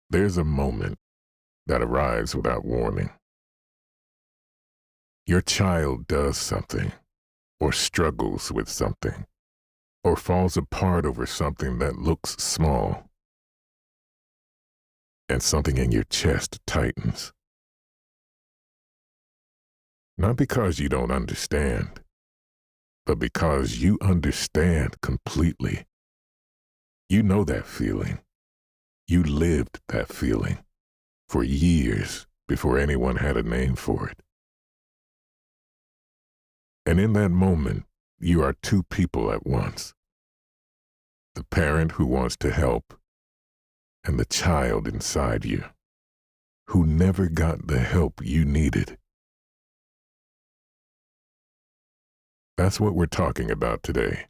There's a moment that arrives without warning. Your child does something, or struggles with something, or falls apart over something that looks small, and something in your chest tightens. Not because you don't understand, but because you understand completely. You know that feeling. You lived that feeling for years before anyone had a name for it. And in that moment, you are two people at once. The parent who wants to help and the child inside you who never got the help you needed. That's what we're talking about today.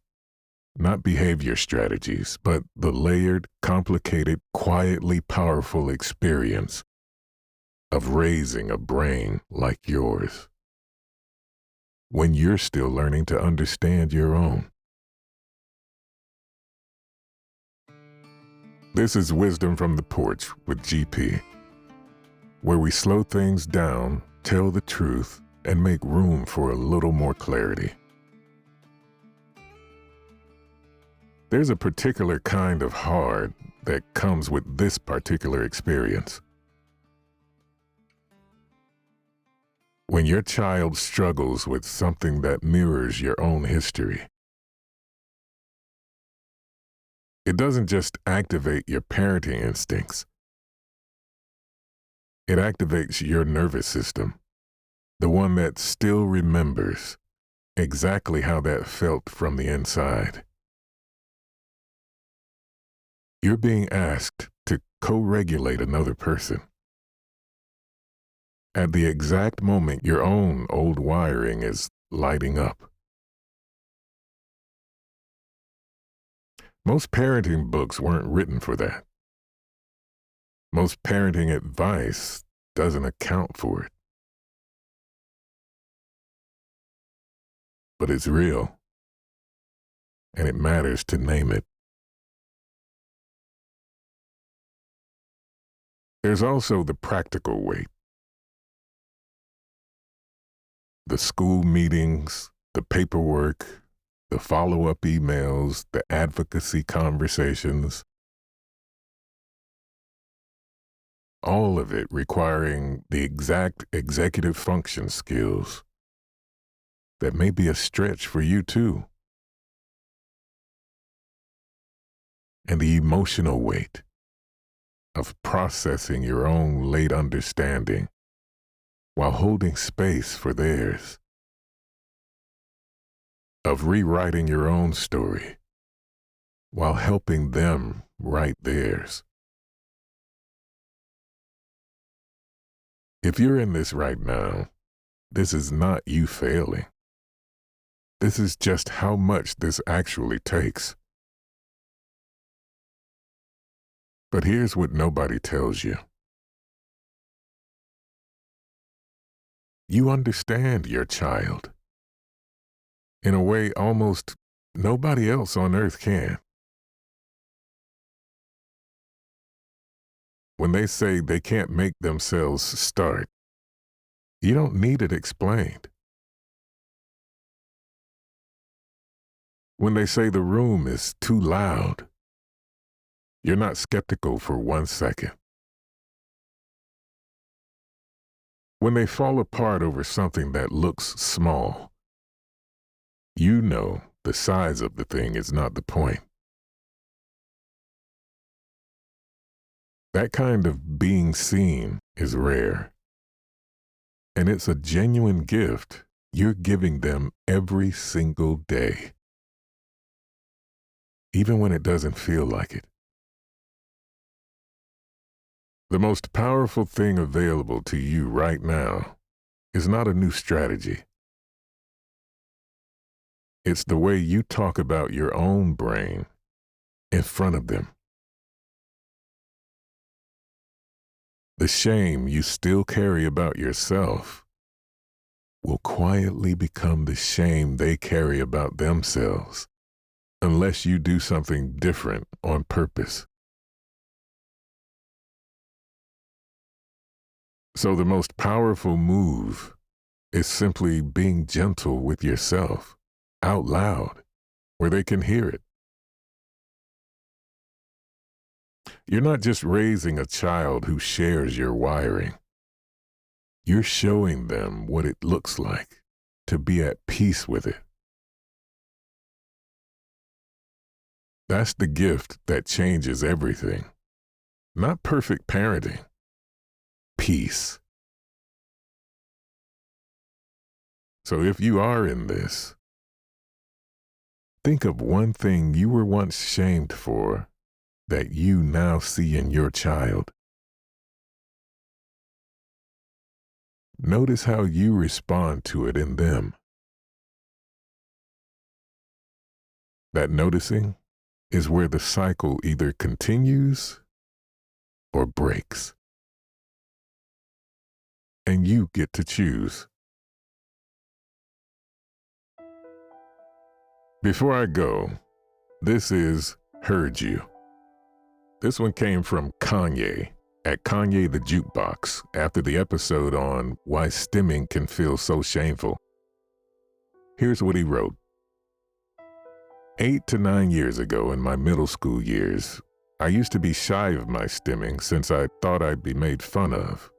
Not behavior strategies, but the layered, complicated, quietly powerful experience of raising a brain like yours when you're still learning to understand your own. This is Wisdom from the Porch with GP, where we slow things down, tell the truth, and make room for a little more clarity. There's a particular kind of hard that comes with this particular experience. When your child struggles with something that mirrors your own history, it doesn't just activate your parenting instincts. It activates your nervous system, the one that still remembers exactly how that felt from the inside. You're being asked to co-regulate another person. At the exact moment your own old wiring is lighting up. Most parenting books weren't written for that. Most parenting advice doesn't account for it. But it's real, and it matters to name it. There's also the practical weight. The school meetings, the paperwork, the follow-up emails, the advocacy conversations, all of it requiring the exact executive function skills that may be a stretch for you too. And the emotional weight of processing your own late understanding while holding space for theirs, of rewriting your own story while helping them write theirs. If you're in this right now, this is not you failing. This is just how much this actually takes. But here's what nobody tells you. You understand your child in a way almost nobody else on earth can. When they say they can't make themselves start, you don't need it explained. When they say the room is too loud, you're not skeptical for 1 second. When they fall apart over something that looks small, you know the size of the thing is not the point. That kind of being seen is rare. And it's a genuine gift you're giving them every single day, even when it doesn't feel like it. The most powerful thing available to you right now is not a new strategy. It's the way you talk about your own brain in front of them. The shame you still carry about yourself will quietly become the shame they carry about themselves unless you do something different on purpose. So the most powerful move is simply being gentle with yourself out loud where they can hear it. You're not just raising a child who shares your wiring. You're showing them what it looks like to be at peace with it. That's the gift that changes everything. Not perfect parenting. Peace. So if you are in this, think of one thing you were once shamed for that you now see in your child. Notice how you respond to it in them. That noticing is where the cycle either continues or breaks. And you get to choose. Before I go, this is Heard You. This one came from Kanye at Kanye the Jukebox after the episode on why stimming can feel so shameful. Here's what he wrote. 8 to 9 years ago in my middle school years, I used to be shy of my stimming since I thought I'd be made fun of.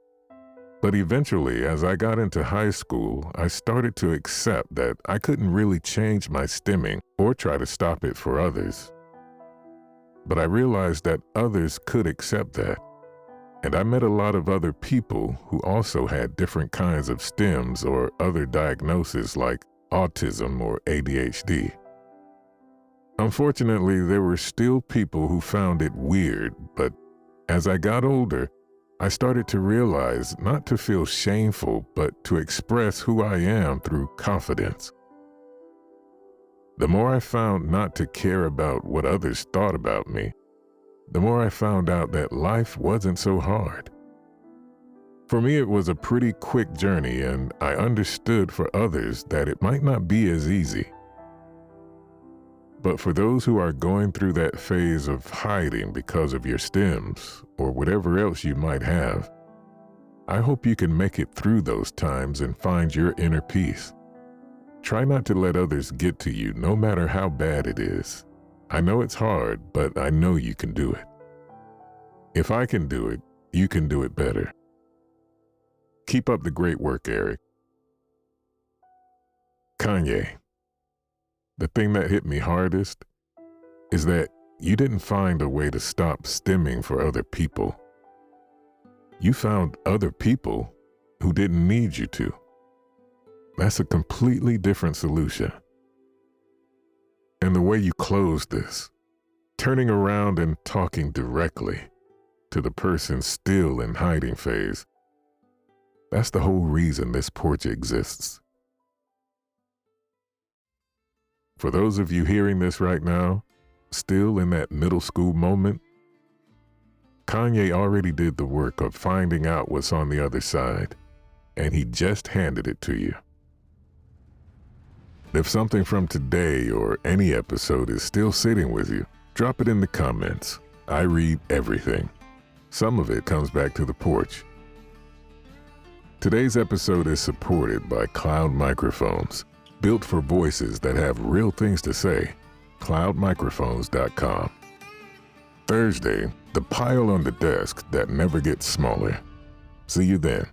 But eventually, as I got into high school, I started to accept that I couldn't really change my stimming or try to stop it for others. But I realized that others could accept that. And I met a lot of other people who also had different kinds of stims or other diagnoses like autism or ADHD. Unfortunately, there were still people who found it weird, but as I got older, I started to realize not to feel shameful, but to express who I am through confidence. The more I found not to care about what others thought about me, the more I found out that life wasn't so hard. For me, it was a pretty quick journey, and I understood for others that it might not be as easy. But for those who are going through that phase of hiding because of your stims or whatever else you might have, I hope you can make it through those times and find your inner peace. Try not to let others get to you, no matter how bad it is. I know it's hard, but I know you can do it. If I can do it, you can do it better. Keep up the great work, Eric. Kanye. The thing that hit me hardest is that you didn't find a way to stop stimming for other people. You found other people who didn't need you to. That's a completely different solution. And the way you close this, turning around and talking directly to the person still in hiding phase, that's the whole reason this porch exists. For those of you hearing this right now, still in that middle school moment, Kanye already did the work of finding out what's on the other side, and he just handed it to you. If something from today or any episode is still sitting with you, drop it in the comments. I read everything. Some of it comes back to the porch. Today's episode is supported by Cloud Microphones, built for voices that have real things to say. cloudmicrophones.com. Thursday, the pile on the desk that never gets smaller. See you then.